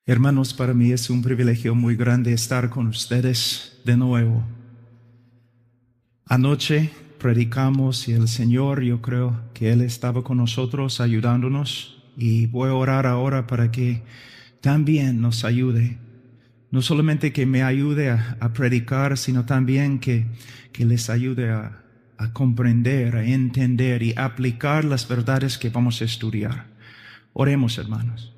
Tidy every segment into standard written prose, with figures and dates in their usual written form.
Hermanos, para mí es un privilegio muy grande estar con ustedes de nuevo. Anoche predicamos y el Señor, yo creo que Él estaba con nosotros ayudándonos, y voy a orar ahora para que también nos ayude. No solamente que me ayude a predicar, sino también que les ayude a comprender, a entender y aplicar las verdades que vamos a estudiar. Oremos, hermanos.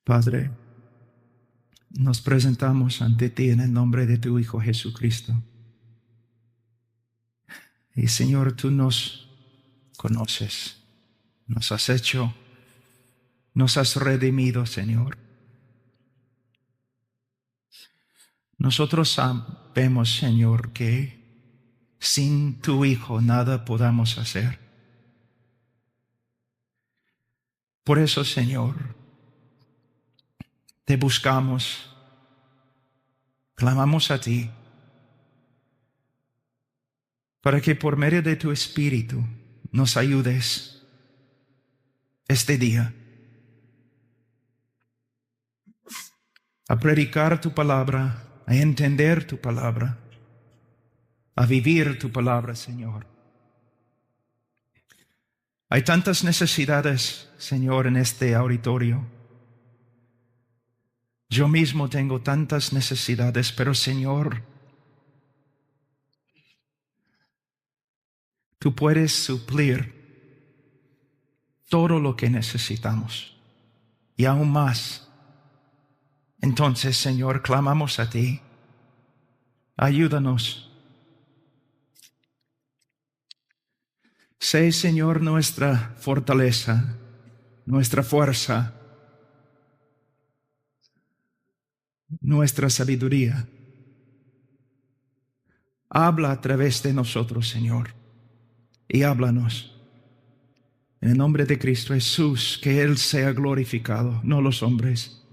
Padre, nos presentamos ante ti en el nombre de tu Hijo Jesucristo. Y Señor, tú nos conoces, nos has hecho, nos has redimido, Señor. Nosotros sabemos, Señor, que sin tu Hijo nada podamos hacer. Por eso, Señor, te buscamos, clamamos a ti, para que por medio de tu Espíritu nos ayudes este día a predicar tu palabra, a entender tu palabra, a vivir tu palabra, Señor. Hay tantas necesidades, Señor, en este auditorio. Yo mismo tengo tantas necesidades, pero Señor, tú puedes suplir todo lo que necesitamos y aún más. Entonces, Señor, clamamos a ti. Ayúdanos. Sé, Señor, nuestra fortaleza, nuestra fuerza, nuestra sabiduría. Habla a través de nosotros, Señor, y háblanos. En el nombre de Cristo Jesús, que Él sea glorificado, no los hombres,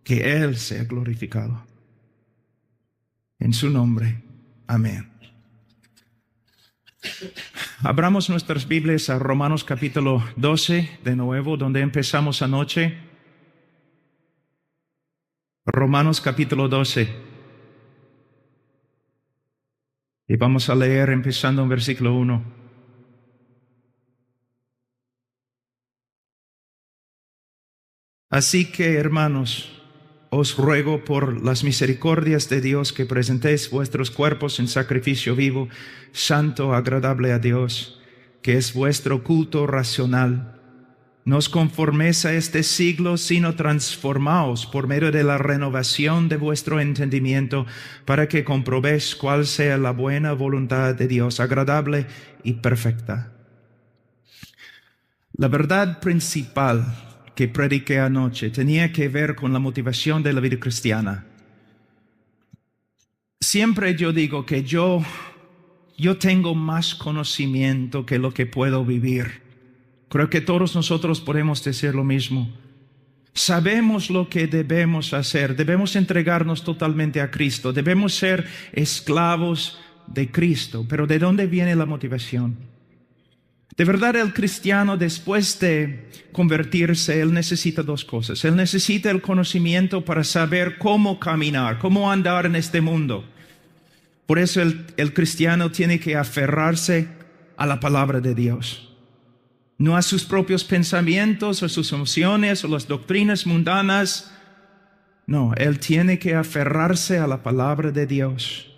que Él sea glorificado. En su nombre, amén. Abramos nuestras Biblias a Romanos capítulo 12, de nuevo, donde empezamos anoche. Romanos capítulo 12. Y vamos a leer empezando en versículo 1. Así que, hermanos, os ruego por las misericordias de Dios que presentéis vuestros cuerpos en sacrificio vivo, santo, agradable a Dios, que es vuestro culto racional. No os conforméis a este siglo, sino transformaos por medio de la renovación de vuestro entendimiento, para que comprobéis cuál sea la buena voluntad de Dios, agradable y perfecta. La verdad principal que prediqué anoche tenía que ver con la motivación de la vida cristiana. Siempre yo digo que yo tengo más conocimiento que lo que puedo vivir. Creo que todos nosotros podemos decir lo mismo. Sabemos lo que debemos hacer, debemos entregarnos totalmente a Cristo, debemos ser esclavos de Cristo. Pero ¿de dónde viene la motivación? De verdad, el cristiano, después de convertirse, él necesita dos cosas. Él necesita el conocimiento para saber cómo caminar, cómo andar en este mundo. Por eso el cristiano tiene que aferrarse a la palabra de Dios. No a sus propios pensamientos, o sus emociones, o las doctrinas mundanas. No, él tiene que aferrarse a la palabra de Dios.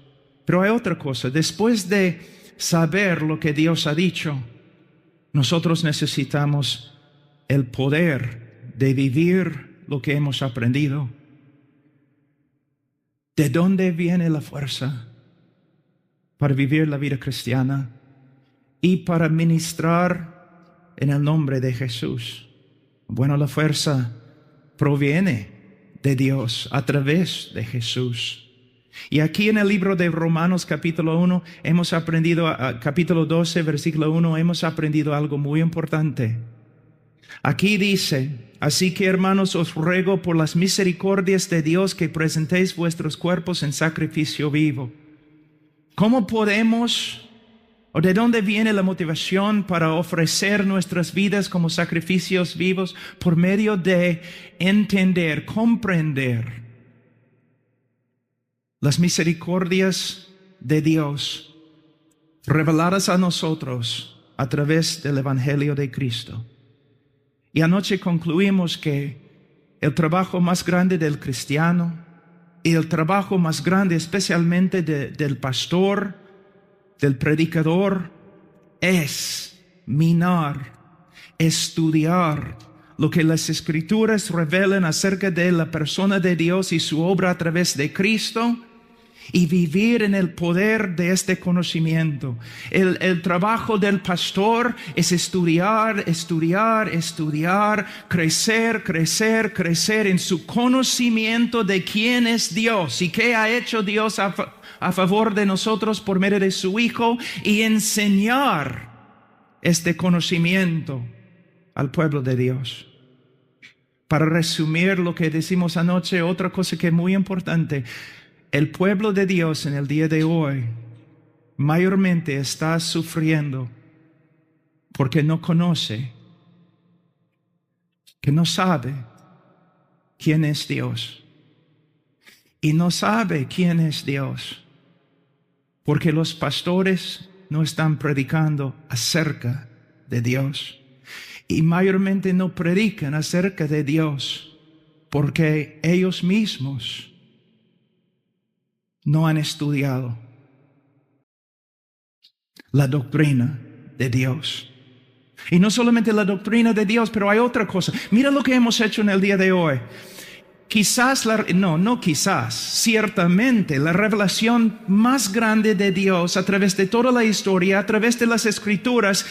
Pero hay otra cosa. Después de saber lo que Dios ha dicho, nosotros necesitamos el poder de vivir lo que hemos aprendido. ¿De dónde viene la fuerza para vivir la vida cristiana y para ministrar en el nombre de Jesús? Bueno, la fuerza proviene de Dios a través de Jesús. Y aquí en el libro de Romanos capítulo 1 hemos aprendido, capítulo 12 versículo 1, hemos aprendido algo muy importante. Aquí dice Así que, hermanos, os ruego por las misericordias de Dios que presentéis vuestros cuerpos en sacrificio vivo. ¿Cómo podemos, o de dónde viene la motivación para ofrecer nuestras vidas como sacrificios vivos? Por medio de entender, comprender las misericordias de Dios reveladas a nosotros a través del Evangelio de Cristo. Y anoche concluimos que el trabajo más grande del cristiano y el trabajo más grande especialmente del pastor, del predicador, es minar, estudiar lo que las Escrituras revelan acerca de la persona de Dios y su obra a través de Cristo, y vivir en el poder de este conocimiento. El trabajo del pastor es estudiar, crecer en su conocimiento de quién es Dios y qué ha hecho Dios a favor de nosotros por medio de su Hijo, y enseñar este conocimiento al pueblo de Dios. Para resumir lo que decimos anoche, otra cosa que es muy importante: el pueblo de Dios en el día de hoy mayormente está sufriendo porque no conoce, que no sabe quién es Dios. Y no sabe quién es Dios porque los pastores no están predicando acerca de Dios. Y mayormente no predican acerca de Dios porque ellos mismos no han estudiado la doctrina de Dios. Y no solamente la doctrina de Dios, pero hay otra cosa. Mira lo que hemos hecho en el día de hoy. Ciertamente la revelación más grande de Dios a través de toda la historia, a través de las Escrituras,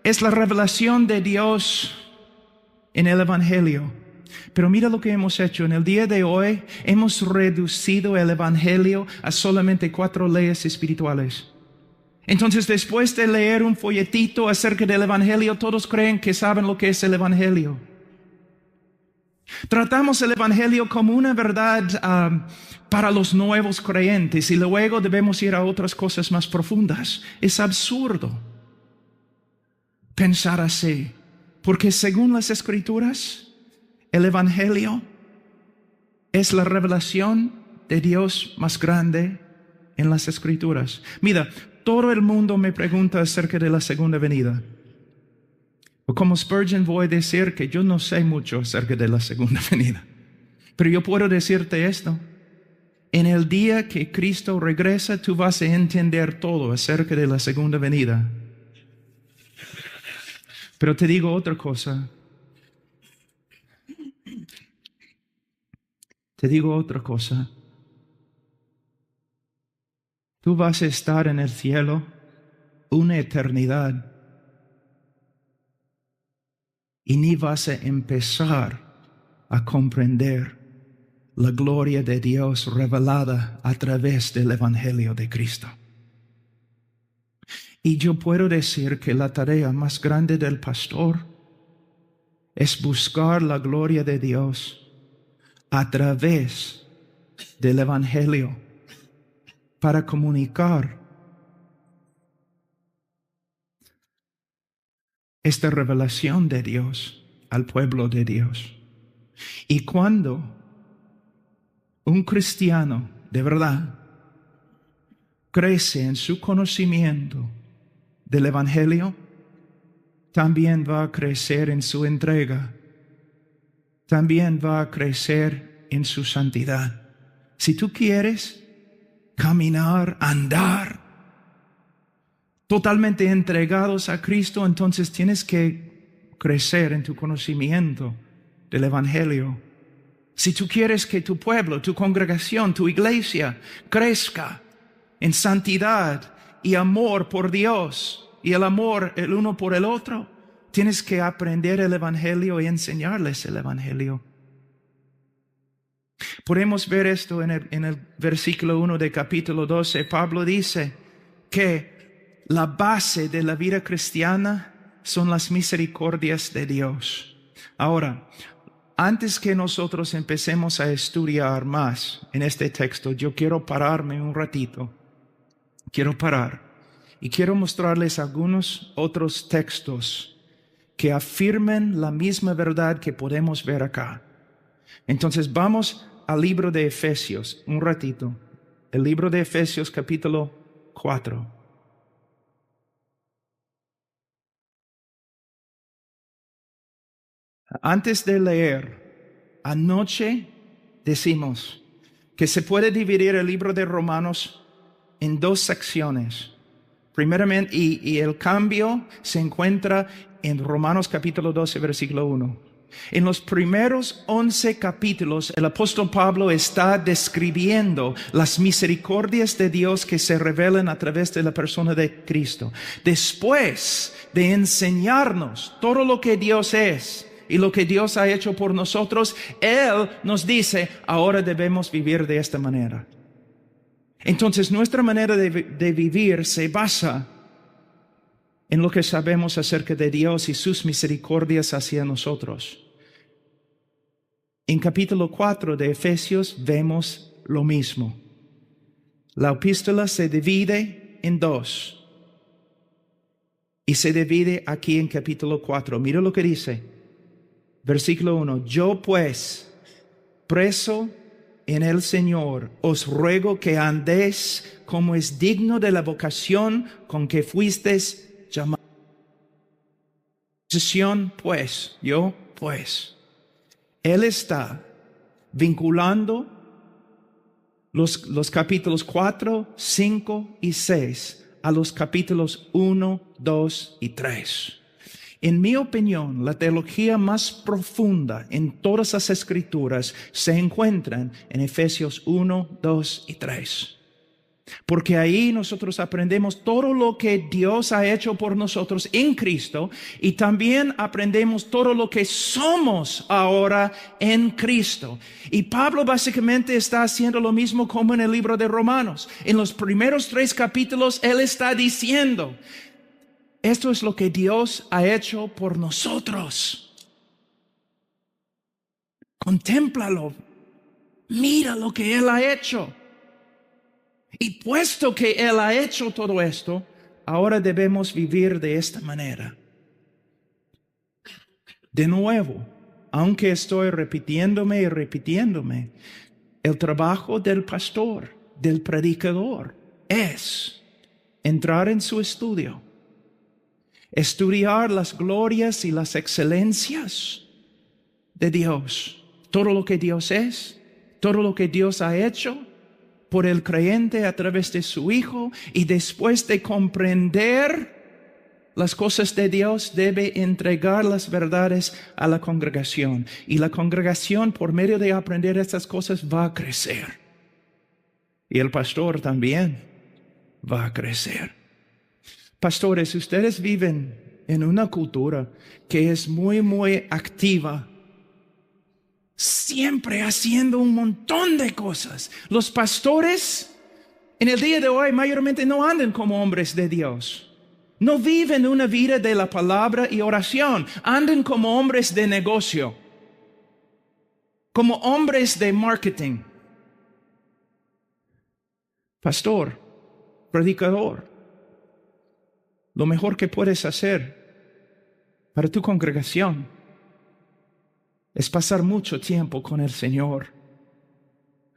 es la revelación de Dios en el Evangelio. Pero mira lo que hemos hecho. En el día de hoy hemos reducido el Evangelio a solamente 4 leyes espirituales. Entonces, después de leer un folletito acerca del Evangelio, todos creen que saben lo que es el Evangelio. Tratamos el Evangelio como una verdad para los nuevos creyentes y luego debemos ir a otras cosas más profundas. Es absurdo pensar así, porque según las Escrituras, el Evangelio es la revelación de Dios más grande en las Escrituras. Mira, todo el mundo me pregunta acerca de la segunda venida. O como Spurgeon voy a decir que yo no sé mucho acerca de la segunda venida. Pero yo puedo decirte esto: en el día que Cristo regresa, tú vas a entender todo acerca de la segunda venida. Pero te digo otra cosa. Tú vas a estar en el cielo una eternidad y ni vas a empezar a comprender la gloria de Dios revelada a través del Evangelio de Cristo. Y yo puedo decir que la tarea más grande del pastor es buscar la gloria de Dios a través del Evangelio para comunicar esta revelación de Dios al pueblo de Dios. Y cuando un cristiano de verdad crece en su conocimiento del Evangelio, también va a crecer en su entrega, también va a crecer en su santidad. Si tú quieres caminar, andar totalmente entregados a Cristo, entonces tienes que crecer en tu conocimiento del Evangelio. Si tú quieres que tu pueblo, tu congregación, tu iglesia crezca en santidad y amor por Dios y el amor el uno por el otro, tienes que aprender el Evangelio y enseñarles el Evangelio. Podemos ver esto en el versículo 1 de capítulo 12. Pablo dice que la base de la vida cristiana son las misericordias de Dios. Ahora, antes que nosotros empecemos a estudiar más en este texto, yo quiero pararme un ratito. Quiero parar y quiero mostrarles algunos otros textos que afirmen la misma verdad que podemos ver acá. Entonces vamos al libro de Efesios un ratito. El libro de Efesios capítulo 4. Antes de leer, anoche decimos que se puede dividir el libro de Romanos en dos secciones. Primeramente, y el cambio se encuentra en Romanos capítulo 12, versículo 1. En los primeros 11 capítulos, el apóstol Pablo está describiendo las misericordias de Dios que se revelan a través de la persona de Cristo. Después de enseñarnos todo lo que Dios es y lo que Dios ha hecho por nosotros, Él nos dice, ahora debemos vivir de esta manera. Entonces, nuestra manera de vivir se basa en lo que sabemos acerca de Dios y sus misericordias hacia nosotros. En capítulo 4 de Efesios vemos lo mismo. La epístola se divide en dos y se divide aquí en capítulo 4. Mira lo que dice. Versículo 1. Yo pues, preso en el Señor, os ruego que andéis como es digno de la vocación con que fuisteis llamados. Pues, yo pues. Él está vinculando los capítulos 4, 5 y 6 a los capítulos 1, 2 y 3. En mi opinión, la teología más profunda en todas las escrituras se encuentran en Efesios 1, 2 y 3. Porque ahí nosotros aprendemos todo lo que Dios ha hecho por nosotros en Cristo y también aprendemos todo lo que somos ahora en Cristo. Y Pablo básicamente está haciendo lo mismo como en el libro de Romanos. En los primeros 3 capítulos él está diciendo, esto es lo que Dios ha hecho por nosotros. Contémplalo. Mira lo que Él ha hecho. Y puesto que Él ha hecho todo esto, ahora debemos vivir de esta manera. De nuevo, aunque estoy repitiéndome y repitiéndome, el trabajo del pastor, del predicador, es entrar en su estudio, estudiar las glorias y las excelencias de Dios, todo lo que Dios es, todo lo que Dios ha hecho por el creyente a través de su Hijo, y después de comprender las cosas de Dios debe entregar las verdades a la congregación, y la congregación por medio de aprender estas cosas va a crecer, y el pastor también va a crecer. Pastores, ustedes viven en una cultura que es muy activa, siempre haciendo un montón de cosas. Los pastores en el día de hoy mayormente no andan como hombres de Dios. No viven una vida de la palabra y oración. Andan como hombres de negocio, como hombres de marketing. Pastor, predicador, lo mejor que puedes hacer para tu congregación es pasar mucho tiempo con el Señor,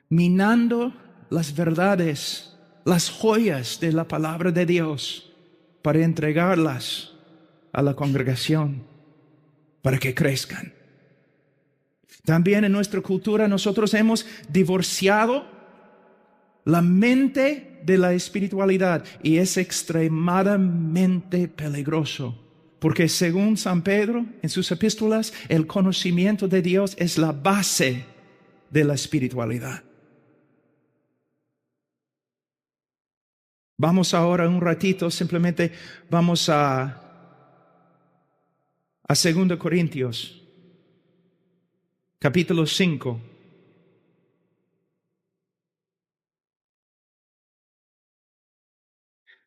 minando las verdades, las joyas de la palabra de Dios, para entregarlas a la congregación, para que crezcan. También en nuestra cultura nosotros hemos divorciado la mente de la espiritualidad, y es extremadamente peligroso. Porque según San Pedro en sus epístolas, el conocimiento de Dios es la base de la espiritualidad. Vamos ahora un ratito, simplemente vamos a 2 Corintios, capítulo 5.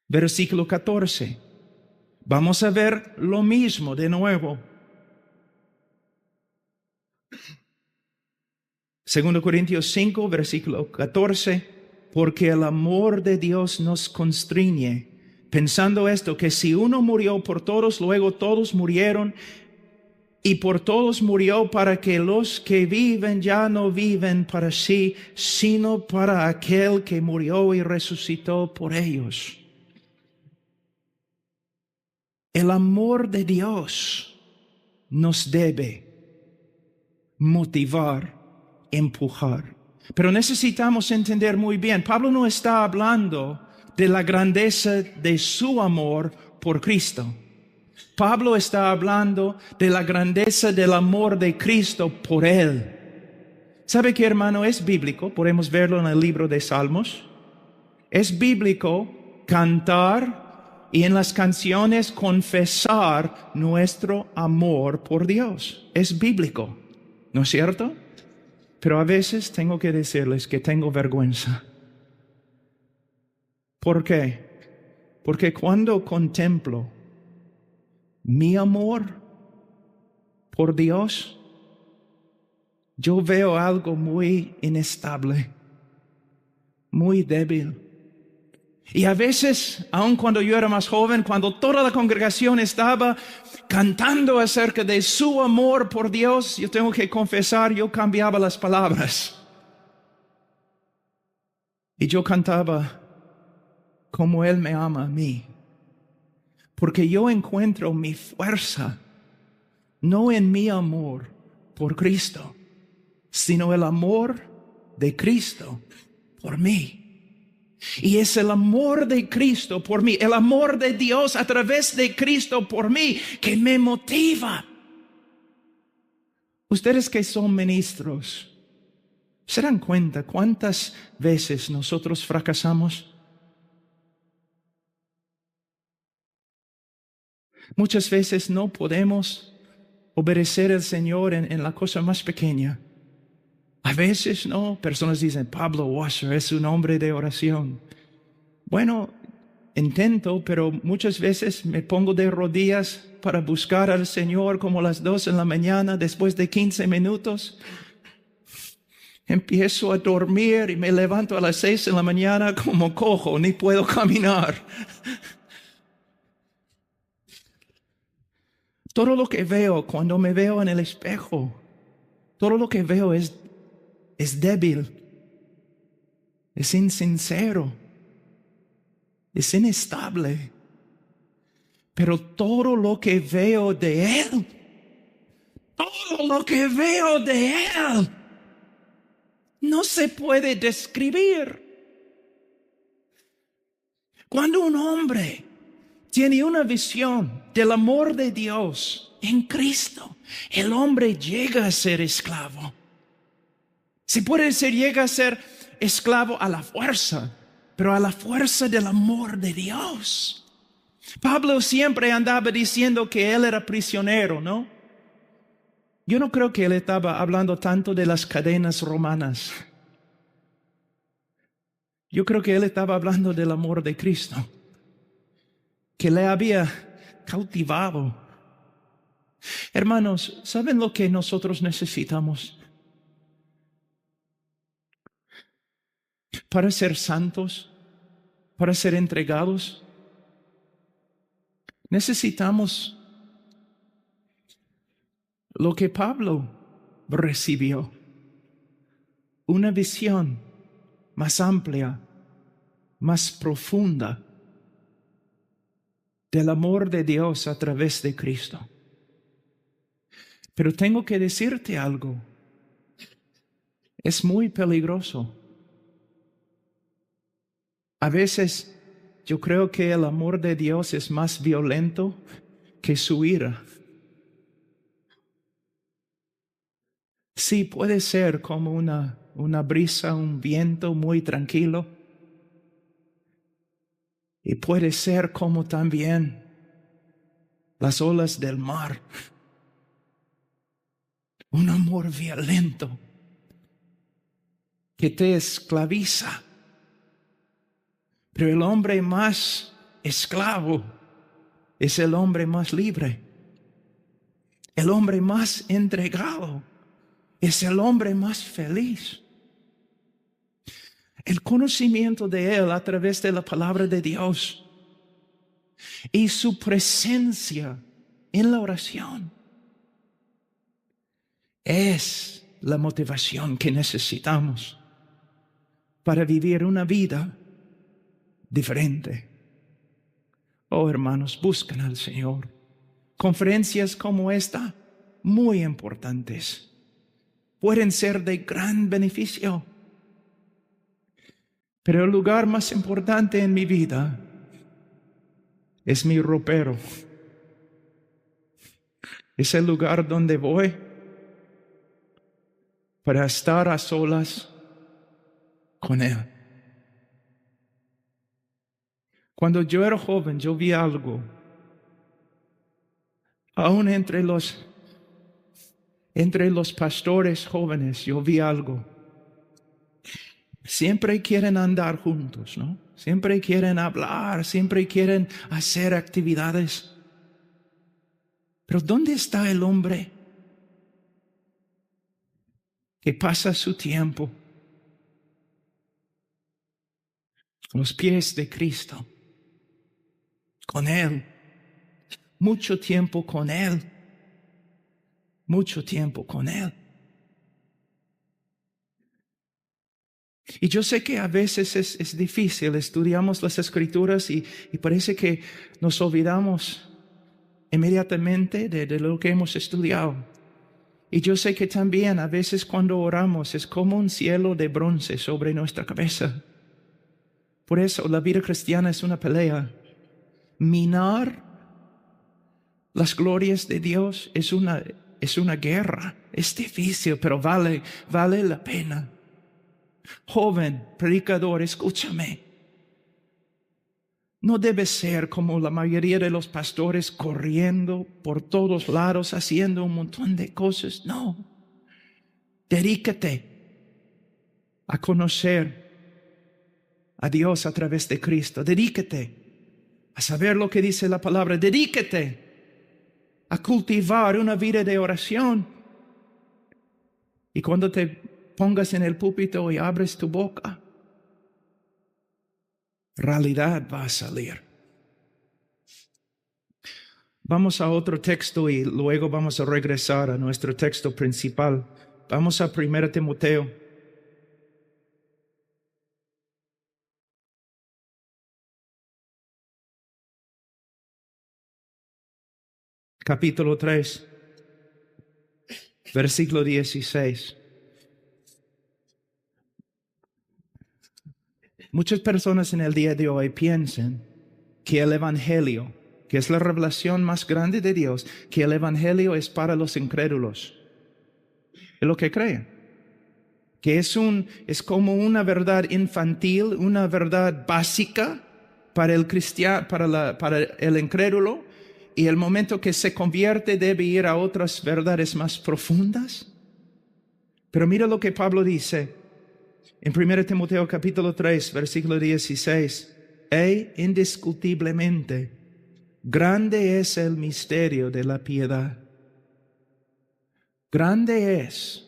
Versículo 14. Vamos a ver lo mismo de nuevo. 2 Corintios 5, versículo 14, porque el amor de Dios nos constriñe, pensando esto, que si uno murió por todos, luego todos murieron, y por todos murió para que los que viven ya no viven para sí, sino para aquel que murió y resucitó por ellos. El amor de Dios nos debe motivar, empujar. Pero necesitamos entender muy bien, Pablo no está hablando de la grandeza de su amor por Cristo. Pablo está hablando de la grandeza del amor de Cristo por él. ¿Sabe qué, hermano? Es bíblico, podemos verlo en el libro de Salmos. Es bíblico cantar y en las canciones confesar nuestro amor por Dios. Es bíblico, ¿no es cierto? Pero a veces tengo que decirles que tengo vergüenza. ¿Por qué? Porque cuando contemplo mi amor por Dios, yo veo algo muy inestable, muy débil. Y a veces, aun cuando yo era más joven, cuando toda la congregación estaba cantando acerca de su amor por Dios, yo tengo que confesar, yo cambiaba las palabras. Y yo cantaba como Él me ama a mí. Porque yo encuentro mi fuerza, no en mi amor por Cristo, sino el amor de Cristo por mí. Y es el amor de Cristo por mí, el amor de Dios a través de Cristo por mí, que me motiva. Ustedes que son ministros, ¿se dan cuenta cuántas veces nosotros fracasamos? Muchas veces no podemos obedecer al Señor en la cosa más pequeña. A veces no, personas dicen, Pablo Washer es un hombre de oración. Bueno, intento, pero muchas veces me pongo de rodillas para buscar al Señor como a las 2 de la mañana, después de 15 minutos. Empiezo a dormir y me levanto a las 6 de la mañana como cojo, ni puedo caminar. Todo lo que veo cuando me veo en el espejo, todo lo que veo es débil, es insincero, es inestable. Pero todo lo que veo de Él, todo lo que veo de Él, no se puede describir. Cuando un hombre tiene una visión del amor de Dios en Cristo, el hombre llega a ser esclavo. Se puede decir, llega a ser esclavo a la fuerza, pero a la fuerza del amor de Dios. Pablo siempre andaba diciendo que él era prisionero, ¿no? Yo no creo que él estaba hablando tanto de las cadenas romanas. Yo creo que él estaba hablando del amor de Cristo, que le había cautivado. Hermanos, ¿saben lo que nosotros necesitamos? Para ser santos, para ser entregados, necesitamos lo que Pablo recibió, una visión más amplia, más profunda del amor de Dios a través de Cristo. Pero tengo que decirte algo, es muy peligroso. A veces yo creo que el amor de Dios es más violento que su ira. Sí, puede ser como una brisa, un viento muy tranquilo. Y puede ser como también las olas del mar. Un amor violento que te esclaviza. Pero el hombre más esclavo es el hombre más libre. El hombre más entregado es el hombre más feliz. El conocimiento de Él a través de la palabra de Dios y su presencia en la oración es la motivación que necesitamos para vivir una vida diferente. Oh, hermanos, busquen al Señor. Conferencias como esta, muy importantes, pueden ser de gran beneficio. Pero el lugar más importante en mi vida es mi ropero. Es el lugar donde voy para estar a solas con Él. Cuando yo era joven, yo vi algo. Aún entre los pastores jóvenes, yo vi algo. Siempre quieren andar juntos, ¿no? Siempre quieren hablar, siempre quieren hacer actividades. Pero ¿dónde está el hombre que pasa su tiempo a los pies de Cristo, con Él, mucho tiempo con Él, mucho tiempo con Él? Y yo sé que a veces es difícil, estudiamos las Escrituras y parece que nos olvidamos inmediatamente de lo que hemos estudiado. Y yo sé que también a veces cuando oramos es como un cielo de bronce sobre nuestra cabeza. Por eso la vida cristiana es una pelea. Minar las glorias de Dios es una guerra. Es difícil, pero vale la pena. Joven predicador, escúchame. No debes ser como la mayoría de los pastores corriendo por todos lados, haciendo un montón de cosas. No. Dedícate a conocer a Dios a través de Cristo. Dedícate a saber lo que dice la palabra. Dedícate a cultivar una vida de oración. Y cuando te pongas en el púlpito y abres tu boca, realidad va a salir. Vamos a otro texto y luego vamos a regresar a nuestro texto principal. Vamos a 1 Timoteo. Capítulo 3, versículo 16. Muchas personas en el día de hoy piensan que el Evangelio, que es la revelación más grande de Dios, que el Evangelio es para los incrédulos. Es lo que creen. Que es como una verdad infantil, una verdad básica para el cristiano, para el incrédulo, y el momento que se convierte debe ir a otras verdades más profundas. Pero mira lo que Pablo dice en 1 Timoteo capítulo 3, versículo 16. Indiscutiblemente, grande es el misterio de la piedad. Grande es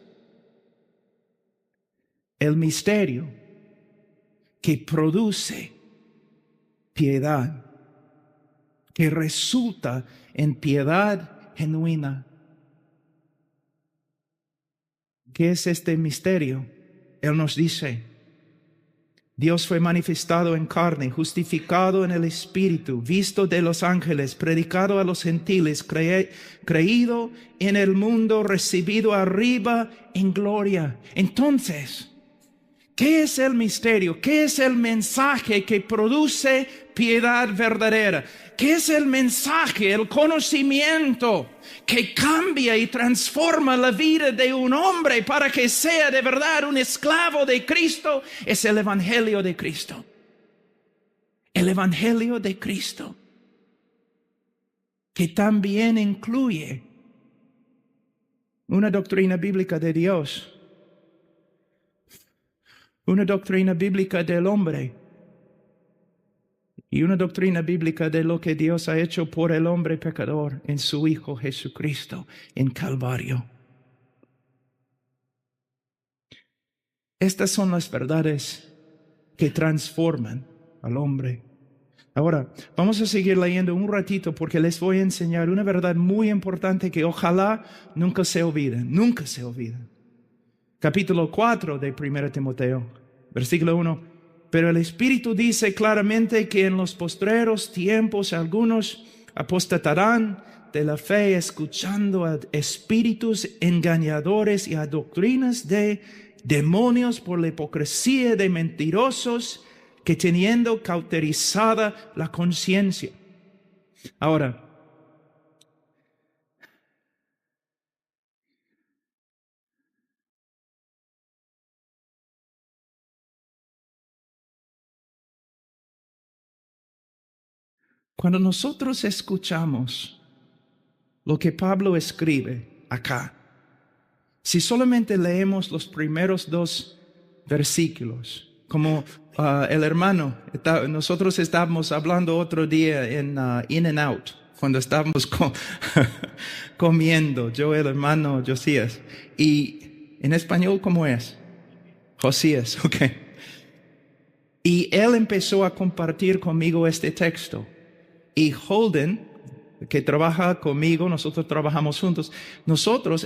el misterio que produce piedad, que resulta en piedad genuina. ¿Qué es este misterio? Él nos dice: Dios fue manifestado en carne, justificado en el Espíritu, visto de los ángeles, predicado a los gentiles, creído en el mundo, recibido arriba en gloria. Entonces, ¿qué es el misterio? ¿Qué es el mensaje que produce piedad verdadera? ¿Qué es el mensaje, el conocimiento que cambia y transforma la vida de un hombre para que sea de verdad un esclavo de Cristo? Es el Evangelio de Cristo. El Evangelio de Cristo, que también incluye una doctrina bíblica de Dios, una doctrina bíblica del hombre y una doctrina bíblica de lo que Dios ha hecho por el hombre pecador en su Hijo Jesucristo en Calvario. Estas son las verdades que transforman al hombre. Ahora, vamos a seguir leyendo un ratito porque les voy a enseñar una verdad muy importante que ojalá nunca se olvide, nunca se olvide. Capítulo 4 de 1 Timoteo, versículo 1. Pero el Espíritu dice claramente que en los postreros tiempos algunos apostatarán de la fe, escuchando a espíritus engañadores y a doctrinas de demonios por la hipocresía de mentirosos, que teniendo cauterizada la conciencia. Ahora, cuando nosotros escuchamos lo que Pablo escribe acá, si solamente leemos los primeros 2 versículos, como el hermano, nosotros estábamos hablando otro día en In-N-Out, cuando estábamos comiendo, yo, el hermano Josías, y en español, ¿cómo es? Josías, ok. Y él empezó a compartir conmigo este texto. Y Holden, que trabaja conmigo, nosotros trabajamos juntos,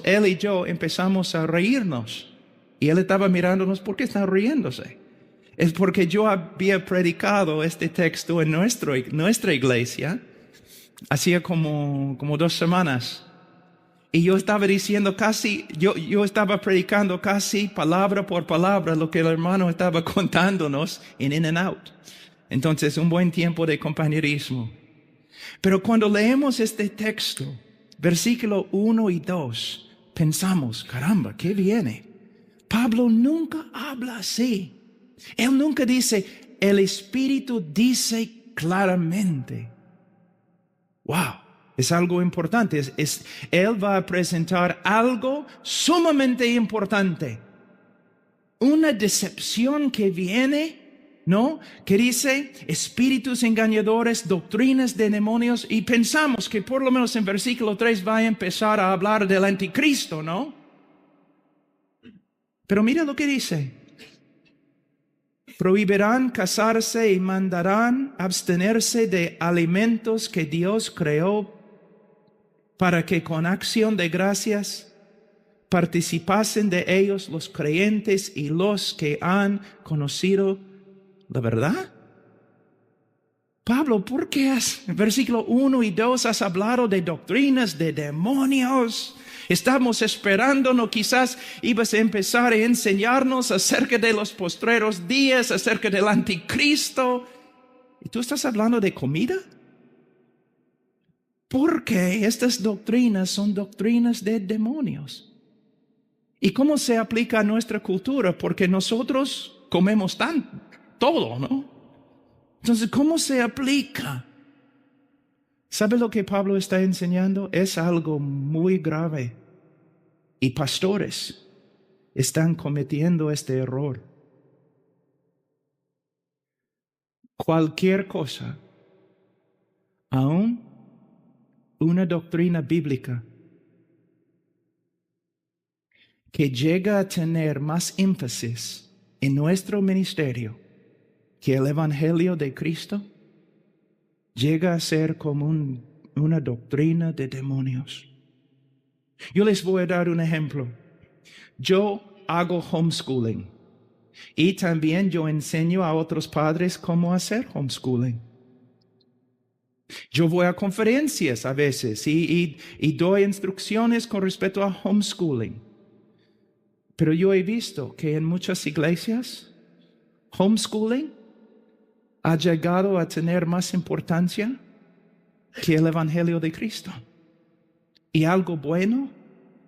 él y yo, empezamos a reírnos. Y él estaba mirándonos, ¿por qué están riéndose? Es porque yo había predicado este texto en nuestra iglesia hacía como 2 semanas. Y yo estaba diciendo yo estaba predicando casi palabra por palabra lo que el hermano estaba contándonos en In-N-Out. Entonces, un buen tiempo de compañerismo. Pero cuando leemos este texto, versículo 1 y 2, pensamos, caramba, ¿qué viene? Pablo nunca habla así. Él nunca dice, el Espíritu dice claramente. Wow, es algo importante. Él va a presentar algo sumamente importante. Una decepción que viene, ¿no? Que dice espíritus engañadores, doctrinas de demonios, y pensamos que por lo menos en versículo 3 va a empezar a hablar del anticristo, ¿no? Pero mira lo que dice. Prohibirán casarse y mandarán abstenerse de alimentos que Dios creó para que con acción de gracias participasen de ellos los creyentes y los que han conocido la verdad. Pablo, ¿por qué en versículo 1 y 2 has hablado de doctrinas de demonios? Estamos esperando, no, quizás ibas a empezar a enseñarnos acerca de los postreros días, acerca del anticristo. ¿Y tú estás hablando de comida? Porque estas doctrinas son doctrinas de demonios. ¿Y cómo se aplica a nuestra cultura? Porque nosotros comemos todo, ¿no? Entonces, ¿cómo se aplica? ¿Sabe lo que Pablo está enseñando? Es algo muy grave. Y pastores están cometiendo este error. Cualquier cosa, aún una doctrina bíblica que llega a tener más énfasis en nuestro ministerio que el Evangelio de Cristo, llega a ser como una doctrina de demonios. Yo les voy a dar un ejemplo. Yo hago homeschooling y también yo enseño a otros padres cómo hacer homeschooling. Yo voy a conferencias a veces y doy instrucciones con respecto a homeschooling. Pero yo he visto que en muchas iglesias, homeschooling ha llegado a tener más importancia que el Evangelio de Cristo. Y algo bueno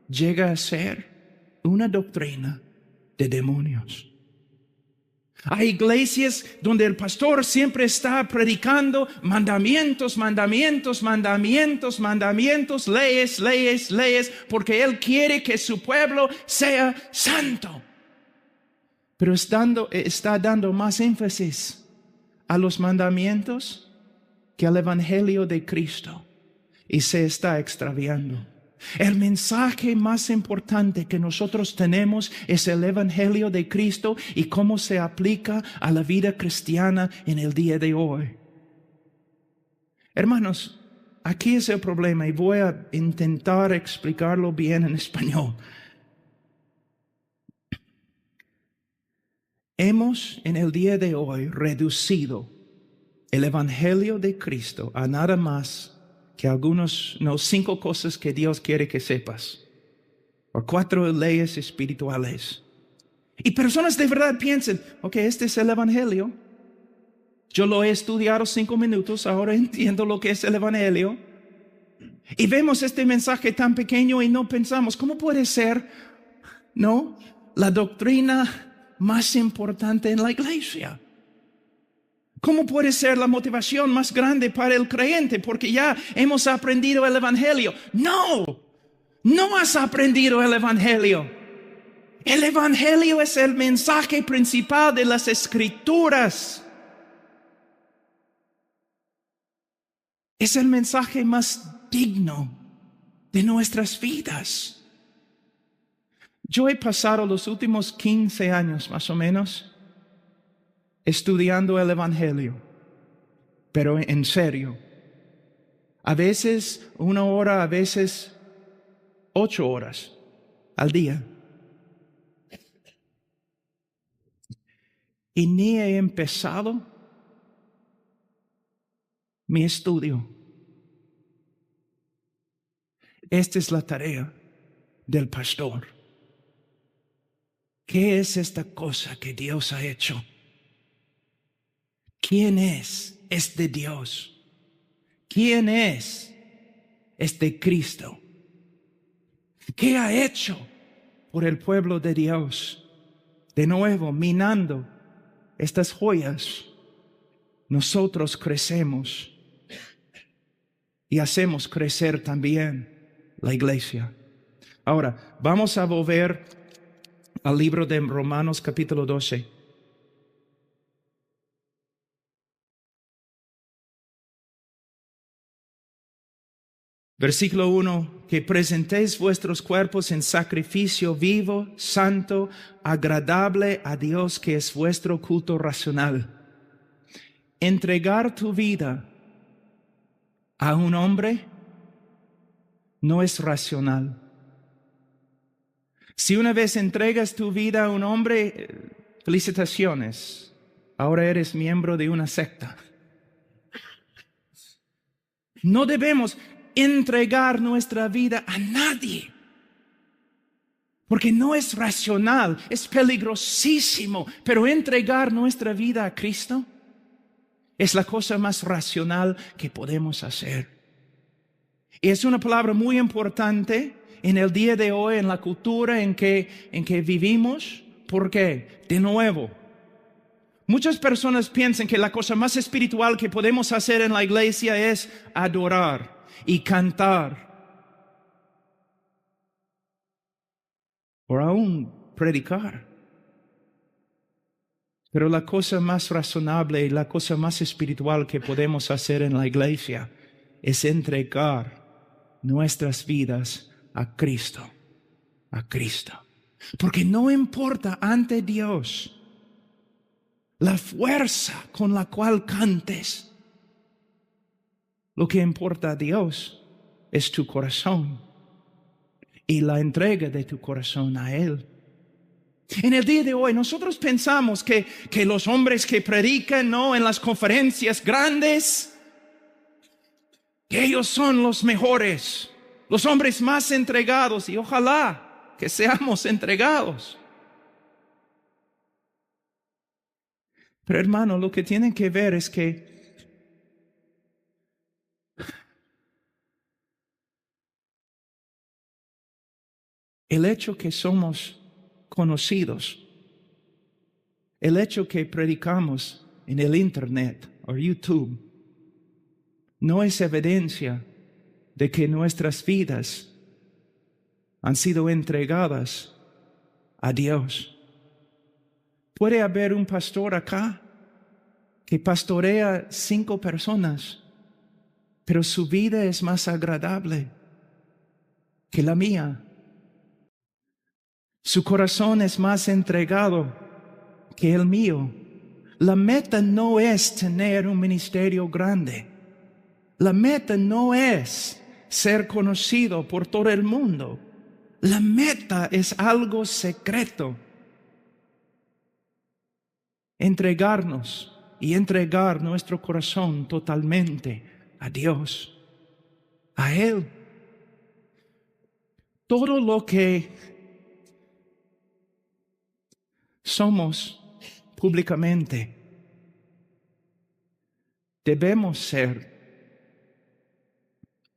llega a ser una doctrina de demonios. Hay iglesias donde el pastor siempre está predicando mandamientos, leyes, porque él quiere que su pueblo sea santo. Pero está dando más énfasis a los mandamientos que al Evangelio de Cristo, y se está extraviando. El mensaje más importante que nosotros tenemos es el Evangelio de Cristo y cómo se aplica a la vida cristiana en el día de hoy. Hermanos, aquí es el problema y voy a intentar explicarlo bien en español. Hemos en el día de hoy reducido el Evangelio de Cristo a nada más que algunos, 5 cosas que Dios quiere que sepas, o 4 leyes espirituales. Y personas de verdad piensan, ok, este es el Evangelio. Yo lo he estudiado 5 minutos, ahora entiendo lo que es el Evangelio. Y vemos este mensaje tan pequeño y no pensamos, ¿cómo puede ser, no, la doctrina más importante en la iglesia? ¿Cómo puede ser la motivación más grande para el creyente? Porque ya hemos aprendido el Evangelio. No, no has aprendido el Evangelio. El Evangelio es el mensaje principal de las Escrituras. Es el mensaje más digno de nuestras vidas. Yo he pasado los últimos 15 años más o menos estudiando el Evangelio, pero en serio. A veces 1 hora, a veces 8 horas al día. Y ni he empezado mi estudio. Esta es la tarea del pastor. ¿Qué es esta cosa que Dios ha hecho? ¿Quién es este Dios? ¿Quién es este Cristo? ¿Qué ha hecho por el pueblo de Dios? De nuevo, minando estas joyas, nosotros crecemos y hacemos crecer también la iglesia. Ahora, vamos a volver al libro de Romanos capítulo 12. Versículo 1, que presentéis vuestros cuerpos en sacrificio vivo, santo, agradable a Dios, que es vuestro culto racional. Entregar tu vida a un hombre no es racional. Si una vez entregas tu vida a un hombre, felicitaciones, ahora eres miembro de una secta. No debemos entregar nuestra vida a nadie, porque no es racional, es peligrosísimo, pero entregar nuestra vida a Cristo es la cosa más racional que podemos hacer. Y es una palabra muy importante en el día de hoy, en la cultura en que vivimos. ¿Por qué? De nuevo, muchas personas piensan que la cosa más espiritual que podemos hacer en la iglesia es adorar y cantar, o aún predicar. Pero la cosa más razonable y la cosa más espiritual que podemos hacer en la iglesia es entregar nuestras vidas a Cristo, a Cristo. Porque no importa ante Dios la fuerza con la cual cantes. Lo que importa a Dios es tu corazón y la entrega de tu corazón a Él. En el día de hoy nosotros pensamos que los hombres que predican, ¿no?, en las conferencias grandes, que ellos son los mejores, los hombres más entregados, y ojalá que seamos entregados. Pero hermano, lo que tienen que ver es que el hecho que somos conocidos, el hecho que predicamos en el internet o YouTube, no es evidencia de que nuestras vidas han sido entregadas a Dios. Puede haber un pastor acá que pastorea 5 personas, pero su vida es más agradable que la mía. Su corazón es más entregado que el mío. La meta no es tener un ministerio grande. La meta no es ser conocido por todo el mundo. La meta es algo secreto. Entregarnos y entregar nuestro corazón totalmente a Dios, a Él. Todo lo que somos públicamente, debemos ser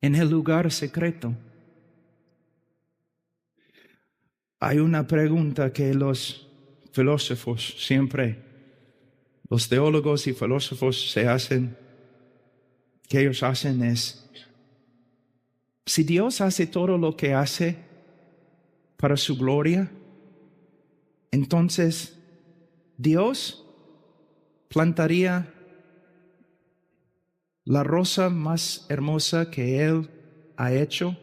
en el lugar secreto. Hay una pregunta que los filósofos siempre, los teólogos y filósofos que ellos hacen es, si Dios hace todo lo que hace para su gloria, entonces Dios plantaría la rosa más hermosa que Él ha hecho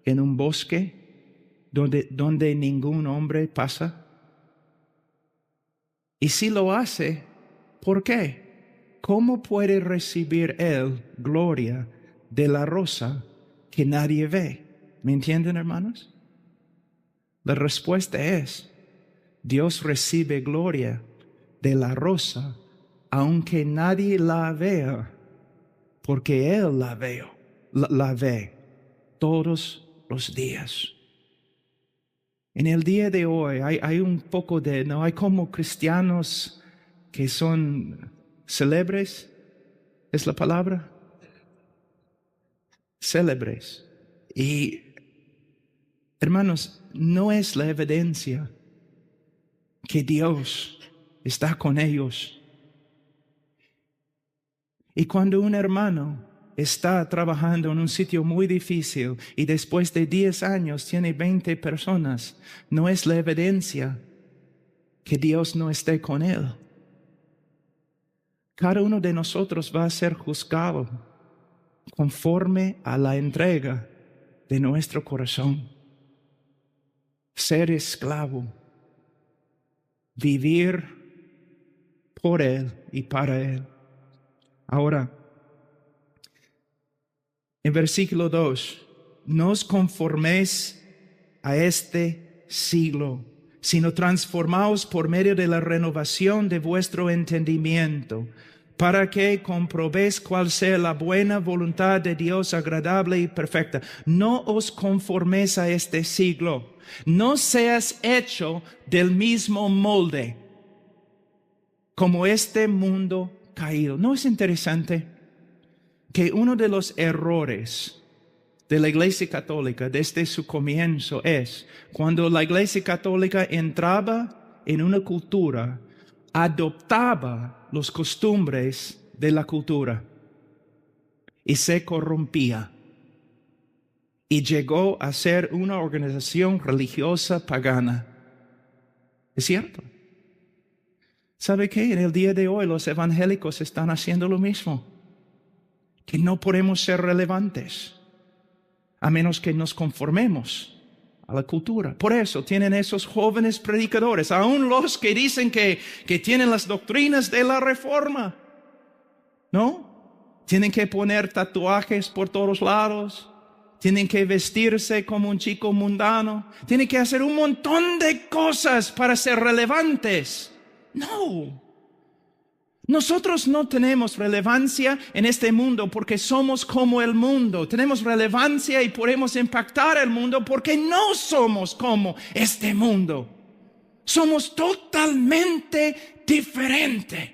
en un bosque donde ningún hombre pasa. Y si lo hace, ¿por qué? ¿Cómo puede recibir Él gloria de la rosa que nadie ve? ¿Me entienden, hermanos? La respuesta es, Dios recibe gloria de la rosa aunque nadie la vea, porque Él la ve todos los días. En el día de hoy hay un poco de, no hay como cristianos que son célebres, ¿es la palabra? Célebres. Y hermanos, no es la evidencia que Dios está con ellos. Y cuando un hermano está trabajando en un sitio muy difícil y después de 10 años tiene 20 personas, no es la evidencia que Dios no esté con él. Cada uno de nosotros va a ser juzgado conforme a la entrega de nuestro corazón. Ser esclavo, vivir por Él y para Él. Ahora, en versículo 2, no os conforméis a este siglo, sino transformaos por medio de la renovación de vuestro entendimiento, para que comprobéis cuál sea la buena voluntad de Dios agradable y perfecta. No os conforméis a este siglo, no seas hecho del mismo molde como este mundo caído. ¿No es interesante que uno de los errores de la Iglesia Católica desde su comienzo es cuando la Iglesia Católica entraba en una cultura, adoptaba los costumbres de la cultura y se corrompía y llegó a ser una organización religiosa pagana? ¿Es cierto? ¿Sabe qué? En el día de hoy los evangélicos están haciendo lo mismo. Que no podemos ser relevantes a menos que nos conformemos a la cultura. Por eso tienen esos jóvenes predicadores, aún los que dicen que tienen las doctrinas de la Reforma, ¿no? Tienen que poner tatuajes por todos lados, tienen que vestirse como un chico mundano, tienen que hacer un montón de cosas para ser relevantes. No. Nosotros no tenemos relevancia en este mundo porque somos como el mundo. Tenemos relevancia y podemos impactar el mundo porque no somos como este mundo. Somos totalmente diferentes.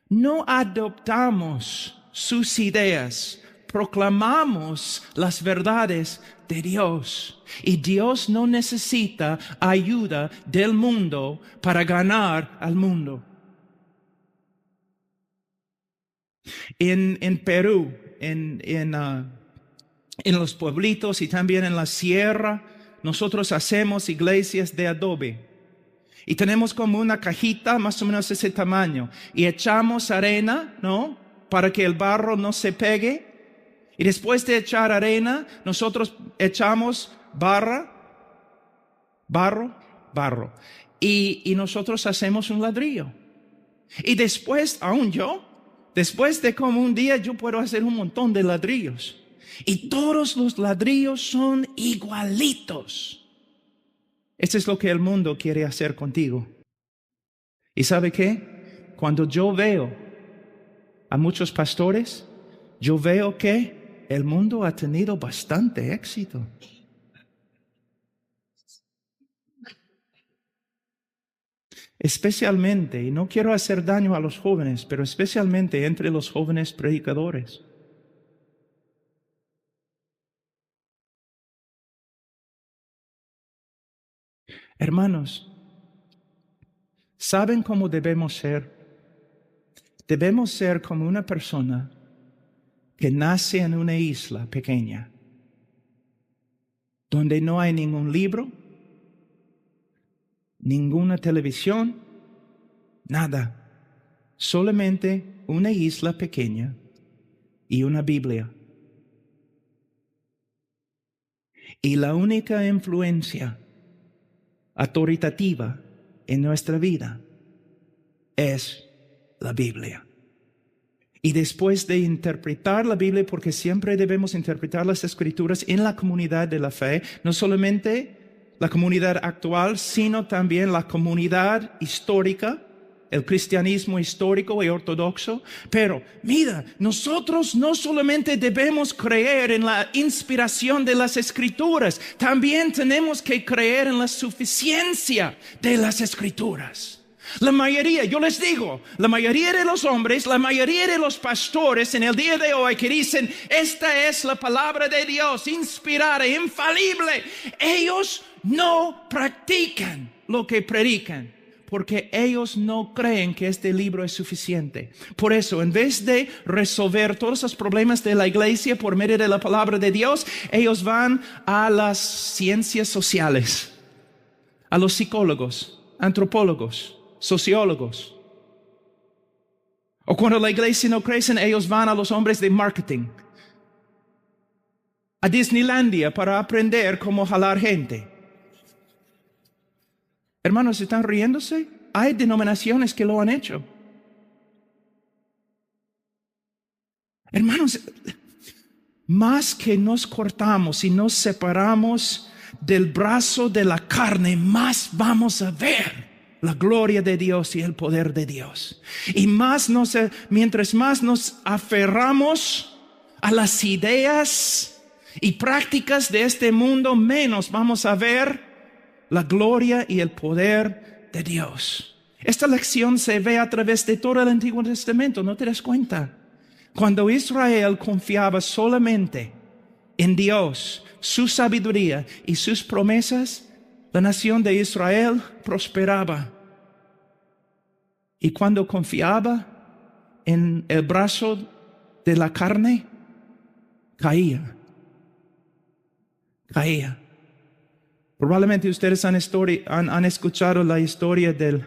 No adoptamos sus ideas, proclamamos las verdades de Dios. Y Dios no necesita ayuda del mundo para ganar al mundo. En Perú, en los pueblitos y también en la sierra, nosotros hacemos iglesias de adobe. Y tenemos como una cajita más o menos ese tamaño. Y echamos arena, ¿no? Para que el barro no se pegue. Y después de echar arena, nosotros echamos barro. Y nosotros hacemos un ladrillo. Y después, después de como un día, yo puedo hacer un montón de ladrillos. Y todos los ladrillos son igualitos. Esto es lo que el mundo quiere hacer contigo. ¿Y sabe qué? Cuando yo veo a muchos pastores, yo veo que el mundo ha tenido bastante éxito. Especialmente, y no quiero hacer daño a los jóvenes, pero especialmente entre los jóvenes predicadores. Hermanos, ¿saben cómo debemos ser? Debemos ser como una persona que nace en una isla pequeña, donde no hay ningún libro, ninguna televisión, nada. Solamente una isla pequeña y una Biblia. Y la única influencia autoritativa en nuestra vida es la Biblia. Y después de interpretar la Biblia, porque siempre debemos interpretar las Escrituras en la comunidad de la fe, no solamente la comunidad actual, sino también la comunidad histórica, el cristianismo histórico y ortodoxo. Pero mira, nosotros no solamente debemos creer en la inspiración de las Escrituras, también tenemos que creer en la suficiencia de las Escrituras. La mayoría, yo les digo, la mayoría de los hombres, la mayoría de los pastores en el día de hoy que dicen, esta es la palabra de Dios, inspirada, infalible, ellos no practican lo que predican, porque ellos no creen que este libro es suficiente. Por eso, en vez de resolver todos los problemas de la iglesia por medio de la palabra de Dios, ellos van a las ciencias sociales, a los psicólogos, antropólogos, sociólogos. O cuando la iglesia no crece, ellos van a los hombres de marketing, a Disneylandia para aprender cómo jalar gente. Hermanos, ¿están riéndose? Hay denominaciones que lo han hecho. Hermanos, más que nos cortamos y nos separamos del brazo de la carne, más vamos a ver la gloria de Dios y el poder de Dios. Y mientras más nos aferramos a las ideas y prácticas de este mundo, menos vamos a ver la gloria y el poder de Dios. Esta lección se ve a través de todo el Antiguo Testamento, ¿no te das cuenta? Cuando Israel confiaba solamente en Dios, su sabiduría y sus promesas, la nación de Israel prosperaba. Y cuando confiaba en el brazo de la carne, caía. Probablemente ustedes han escuchado la historia del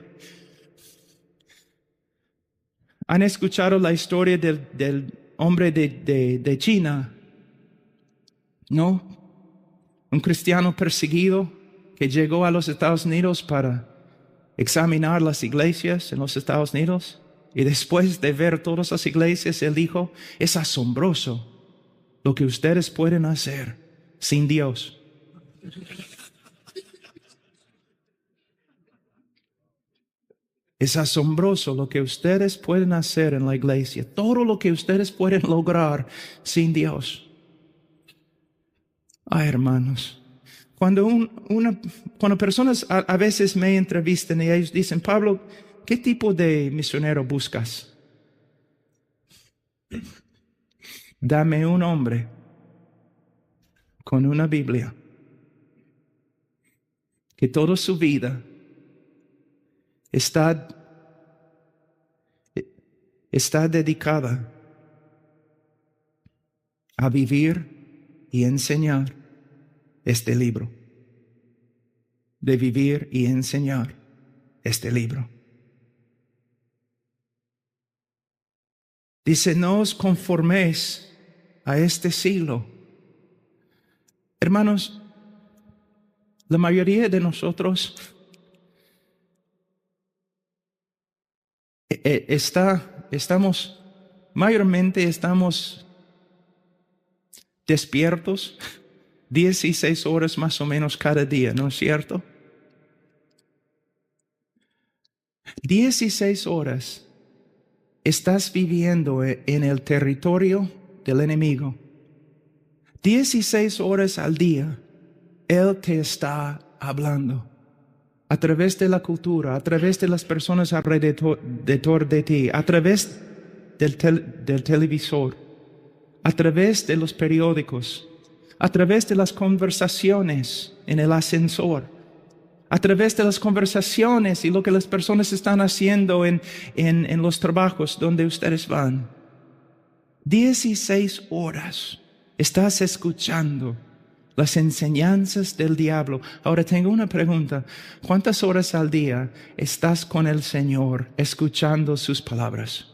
hombre de China, ¿no? Un cristiano perseguido que llegó a los Estados Unidos para examinar las iglesias en los Estados Unidos. Y después de ver todas las iglesias, él dijo, es asombroso lo que ustedes pueden hacer sin Dios. Es asombroso lo que ustedes pueden hacer en la iglesia, todo lo que ustedes pueden lograr sin Dios. Ay, hermanos, cuando personas a veces me entrevistan y ellos dicen, Pablo, ¿qué tipo de misionero buscas? Dame un hombre con una Biblia que toda su vida está dedicada a vivir y enseñar este libro. De vivir y enseñar este libro. Dice, no os conforméis a este siglo. Hermanos, la mayoría de nosotros mayormente estamos despiertos 16 horas más o menos cada día, ¿no es cierto? 16 horas estás viviendo en el territorio del enemigo. 16 horas al día, Él te está hablando. A través de la cultura, a través de las personas alrededor de ti, a través del televisor, a través de los periódicos, a través de las conversaciones en el ascensor, a través de las conversaciones y lo que las personas están haciendo en los trabajos donde ustedes van. 16 horas estás escuchando las enseñanzas del diablo. Ahora tengo una pregunta. ¿Cuántas horas al día estás con el Señor escuchando sus palabras?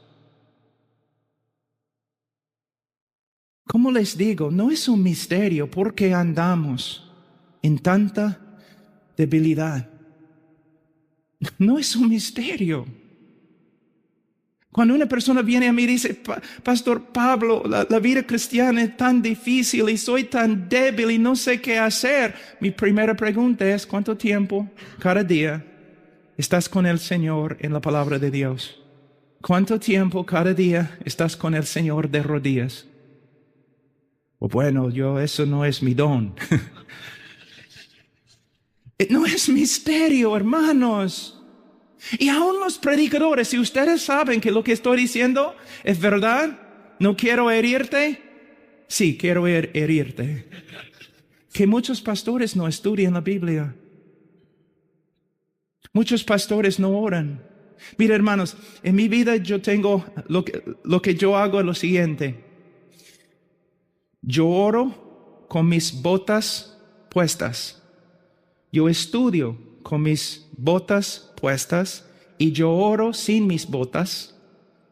Como les digo, no es un misterio por qué andamos en tanta debilidad. No es un misterio. Cuando una persona viene a mí y dice, Pastor Pablo, la vida cristiana es tan difícil y soy tan débil y no sé qué hacer. Mi primera pregunta es, ¿cuánto tiempo cada día estás con el Señor en la palabra de Dios? ¿Cuánto tiempo cada día estás con el Señor de rodillas? Bueno, eso no es mi don. No es misterio, hermanos. Y aún los predicadores, si ustedes saben que lo que estoy diciendo es verdad, no quiero herirte. Sí, quiero herirte. Que muchos pastores no estudian la Biblia. Muchos pastores no oran. Mira, hermanos, en mi vida yo tengo, lo que yo hago es lo siguiente. Yo oro con mis botas puestas. Yo estudio con mis botas puestas y yo oro sin mis botas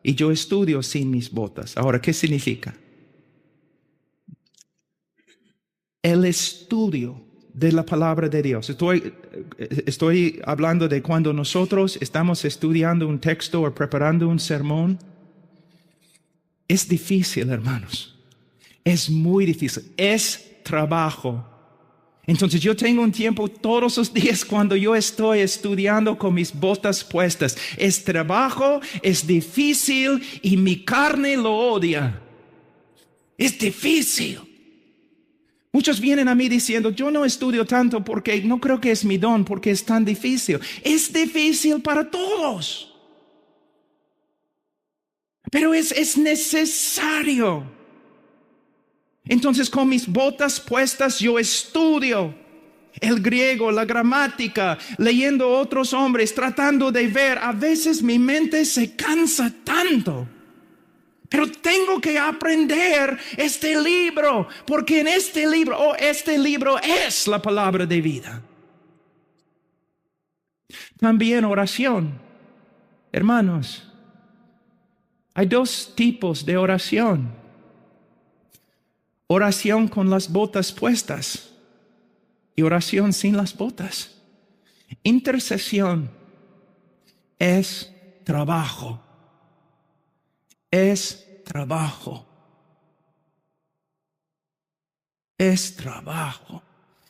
y yo estudio sin mis botas. Ahora, ¿qué significa? El estudio de la palabra de Dios. Estoy hablando de cuando nosotros estamos estudiando un texto o preparando un sermón. Es difícil, hermanos. Es muy difícil. Es trabajo. Entonces yo tengo un tiempo todos los días cuando yo estoy estudiando con mis botas puestas. Es trabajo, es difícil y mi carne lo odia. Es difícil. Muchos vienen a mí diciendo, yo no estudio tanto porque no creo que es mi don, porque es tan difícil. Es difícil para todos. Pero es necesario. Entonces con mis botas puestas yo estudio el griego, la gramática, leyendo a otros hombres, tratando de ver. A veces mi mente se cansa tanto. Pero tengo que aprender este libro, porque en este libro es la palabra de vida. También oración. Hermanos, hay dos tipos de oración. Oración con las botas puestas y oración sin las botas. Intercesión es trabajo. Es trabajo. Es trabajo.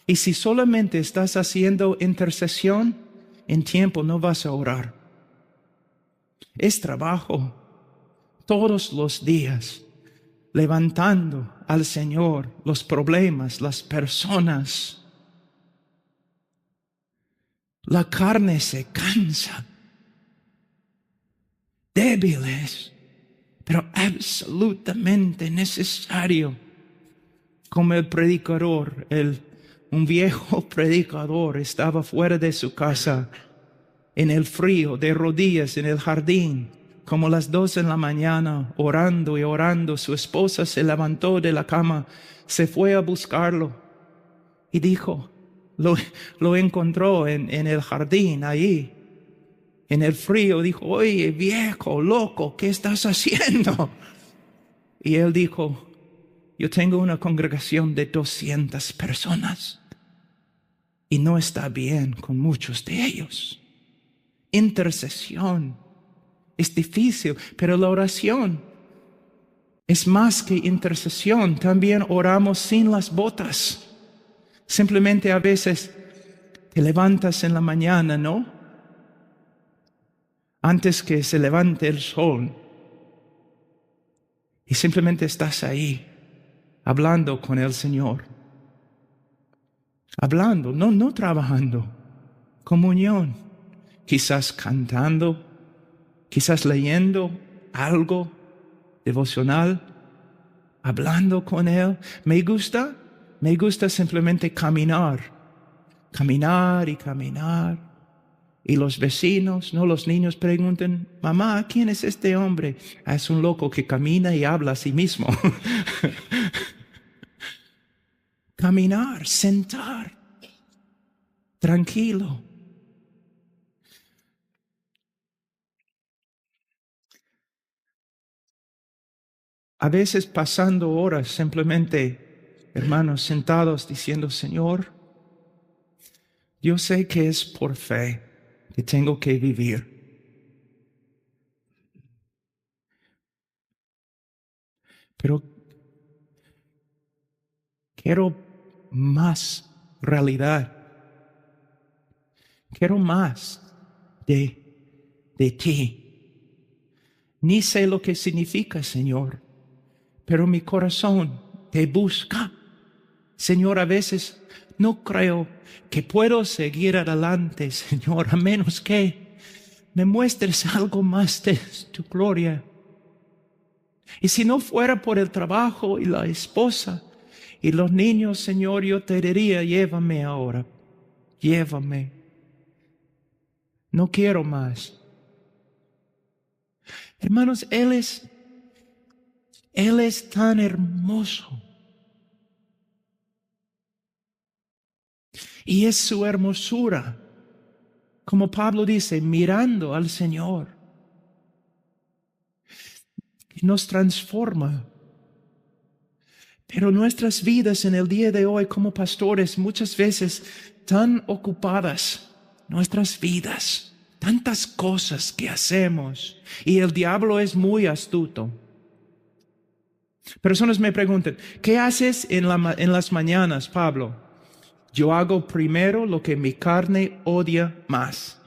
Y si solamente estás haciendo intercesión, en tiempo no vas a orar. Es trabajo. Todos los días. Levantando al Señor los problemas, las personas. La carne se cansa. Débiles, pero absolutamente necesario. Como el predicador, un viejo predicador estaba fuera de su casa, en el frío, de rodillas en el jardín. Como las 2 de la mañana, orando y orando, su esposa se levantó de la cama, se fue a buscarlo y dijo, lo encontró en el jardín, ahí, en el frío. Dijo, oye, viejo, loco, ¿qué estás haciendo? Y él dijo, yo tengo una congregación de 200 personas y no está bien con muchos de ellos. Intercesión es difícil, pero la oración es más que intercesión. También oramos sin las botas. Simplemente a veces te levantas en la mañana, ¿no? Antes que se levante el sol. Y simplemente estás ahí, hablando con el Señor. Hablando, no trabajando. Comunión. Quizás cantando, quizás leyendo algo devocional, hablando con Él. Me gusta simplemente caminar y caminar. Y los vecinos, no, los niños preguntan, mamá, ¿quién es este hombre? Ah, es un loco que camina y habla a sí mismo. Caminar, sentar, tranquilo. A veces pasando horas simplemente, hermanos, sentados diciendo, Señor, yo sé que es por fe que tengo que vivir. Pero quiero más realidad. Quiero más de ti. Ni sé lo que significa, Señor, pero mi corazón te busca. Señor, a veces no creo que puedo seguir adelante, Señor, a menos que me muestres algo más de tu gloria. Y si no fuera por el trabajo y la esposa y los niños, Señor, yo te diría, llévame ahora, llévame. No quiero más. Hermanos, Él es tan hermoso. Y es su hermosura, como Pablo dice, mirando al Señor, que nos transforma. Pero nuestras vidas en el día de hoy como pastores muchas veces tan ocupadas, nuestras vidas, tantas cosas que hacemos, y el diablo es muy astuto. Personas me preguntan, ¿qué haces en las mañanas, Pablo? Yo hago primero lo que mi carne odia más.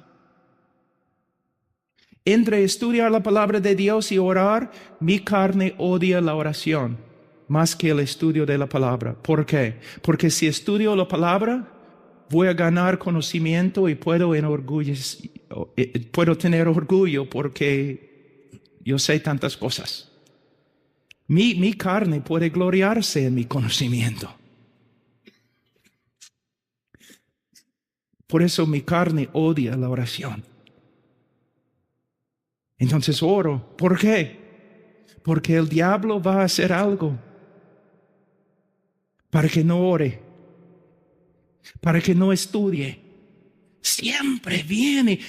Entre estudiar la palabra de Dios y orar, mi carne odia la oración más que el estudio de la palabra. ¿Por qué? Porque si estudio la palabra, voy a ganar conocimiento y puedo tener orgullo porque yo sé tantas cosas. Mi carne puede gloriarse en mi conocimiento. Por eso mi carne odia la oración. Entonces oro. ¿Por qué? Porque el diablo va a hacer algo para que no ore, para que no estudie. Siempre viene.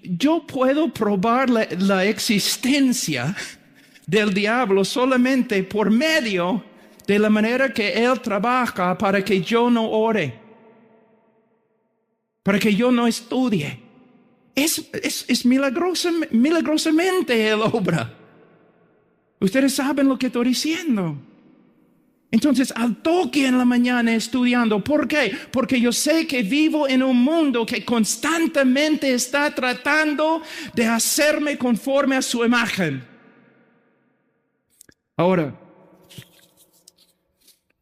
Yo puedo probar la existencia del diablo solamente por medio de la manera que él trabaja para que yo no ore, para que yo no estudie. Es milagrosamente él obra. Ustedes saben lo que estoy diciendo. Entonces, al toque en la mañana estudiando. ¿Por qué? Porque yo sé que vivo en un mundo que constantemente está tratando de hacerme conforme a su imagen. Ahora,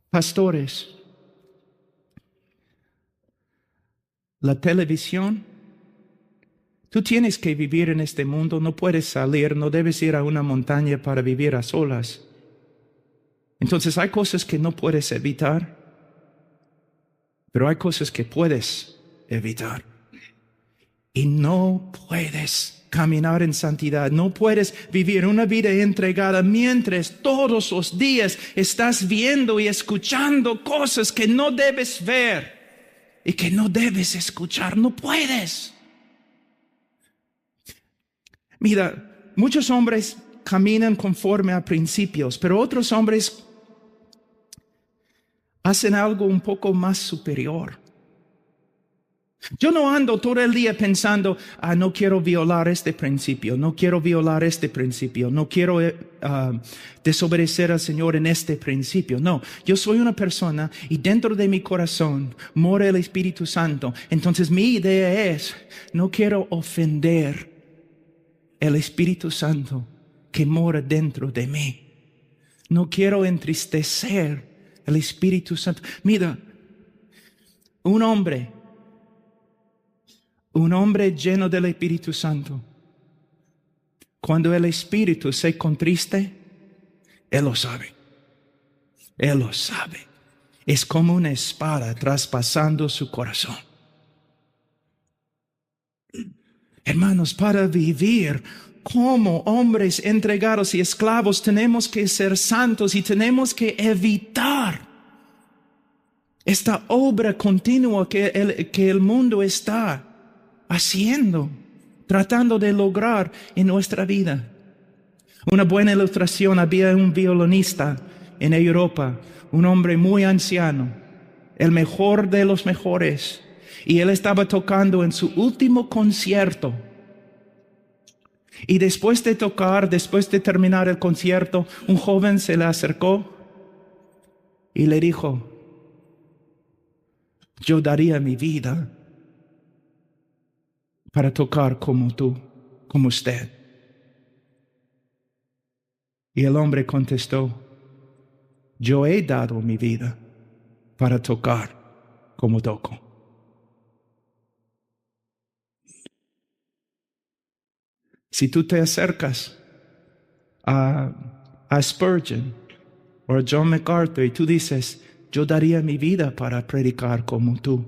pastores, la televisión, tú tienes que vivir en este mundo, no puedes salir, no debes ir a una montaña para vivir a solas. Entonces hay cosas que no puedes evitar, pero hay cosas que puedes evitar. Y no puedes caminar en santidad, no puedes vivir una vida entregada mientras todos los días estás viendo y escuchando cosas que no debes ver y que no debes escuchar. No puedes. Mira, muchos hombres caminan conforme a principios, pero otros hombres hacen algo un poco más superior. Yo no ando todo el día pensando, no quiero violar este principio, no quiero violar este principio, no quiero desobedecer al Señor en este principio. No, yo soy una persona y dentro de mi corazón mora el Espíritu Santo. Entonces mi idea es, no quiero ofender el Espíritu Santo que mora dentro de mí. No quiero entristecer el Espíritu Santo. Mira, un hombre lleno del Espíritu Santo, cuando el Espíritu se contriste, Él lo sabe. Él lo sabe. Es como una espada traspasando su corazón. Hermanos, para vivir como hombres entregados y esclavos, tenemos que ser santos y tenemos que evitar esta obra continua que el mundo está haciendo, tratando de lograr en nuestra vida. Una buena ilustración: había un violinista en Europa, un hombre muy anciano, el mejor de los mejores, y él estaba tocando en su último concierto. Y después de tocar, después de terminar el concierto, un joven se le acercó y le dijo: yo daría mi vida para tocar como tú, como usted. Y el hombre contestó: yo he dado mi vida para tocar como toco. Si tú te acercas a Spurgeon o a John MacArthur y tú dices: yo daría mi vida para predicar como tú,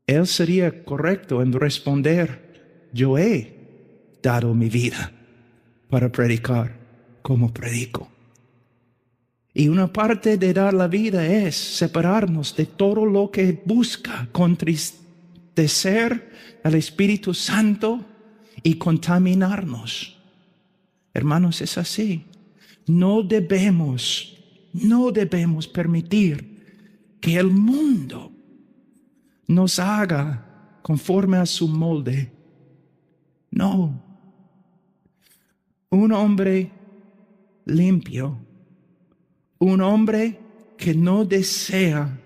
él sería correcto en responder: yo he dado mi vida para predicar como predico. Y una parte de dar la vida es separarnos de todo lo que busca contristecer al Espíritu Santo y contaminarnos. Hermanos, es así. No debemos permitir que el mundo nos haga conforme a su molde. No. Un hombre limpio, un hombre que no desea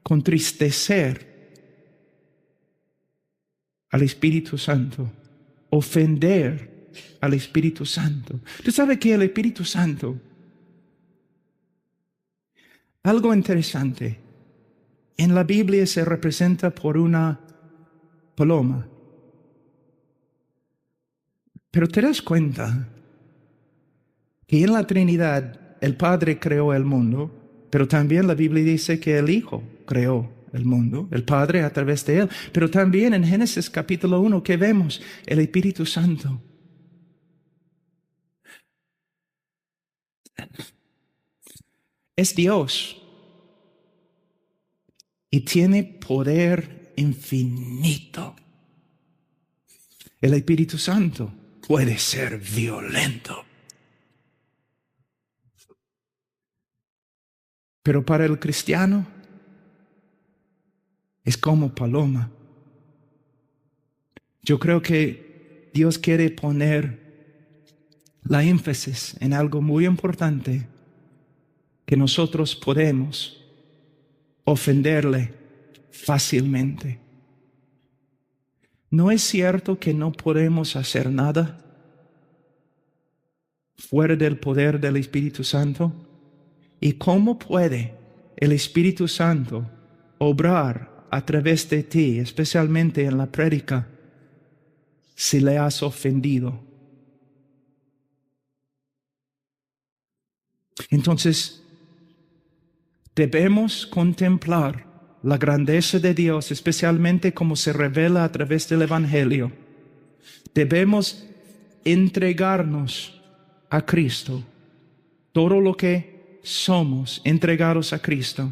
contristecer al Espíritu Santo, ofender al Espíritu Santo. Tú sabes que el Espíritu Santo, algo interesante, en la Biblia se representa por una paloma. Pero te das cuenta que en la Trinidad el Padre creó el mundo, pero también la Biblia dice que el Hijo creó el mundo, el Padre a través de él. Pero también en Génesis capítulo 1 que vemos el Espíritu Santo. Es Dios y tiene poder infinito. El Espíritu Santo puede ser violento. Pero para el cristiano es como paloma. Yo creo que Dios quiere poner la énfasis en algo muy importante, que nosotros podemos ofenderle fácilmente. ¿No es cierto que no podemos hacer nada fuera del poder del Espíritu Santo? ¿Y cómo puede el Espíritu Santo obrar a través de ti, especialmente en la prédica, si le has ofendido? Entonces, debemos contemplar la grandeza de Dios, especialmente como se revela a través del Evangelio. Debemos entregarnos a Cristo, todo lo que somos entregados a Cristo,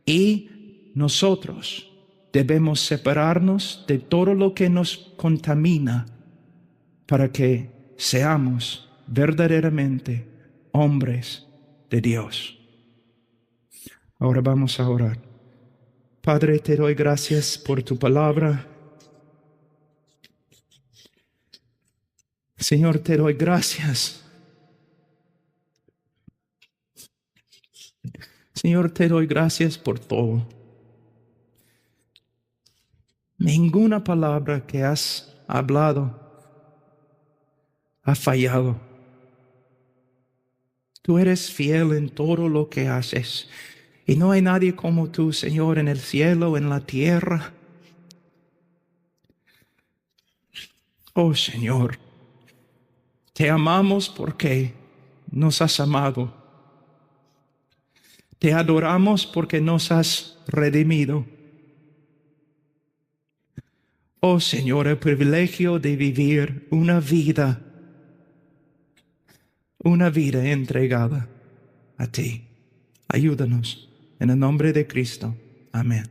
y nosotros debemos separarnos de todo lo que nos contamina para que seamos verdaderamente hombres de Dios. Ahora vamos a orar. Padre, te doy gracias por tu palabra. Señor, te doy gracias. Señor, te doy gracias por todo. Ninguna palabra que has hablado ha fallado. Tú eres fiel en todo lo que haces. Y no hay nadie como tú, Señor, en el cielo, en la tierra. Oh, Señor, te amamos porque nos has amado. Te adoramos porque nos has redimido. Oh, Señor, el privilegio de vivir una vida entregada a ti. Ayúdanos en el nombre de Cristo. Amén.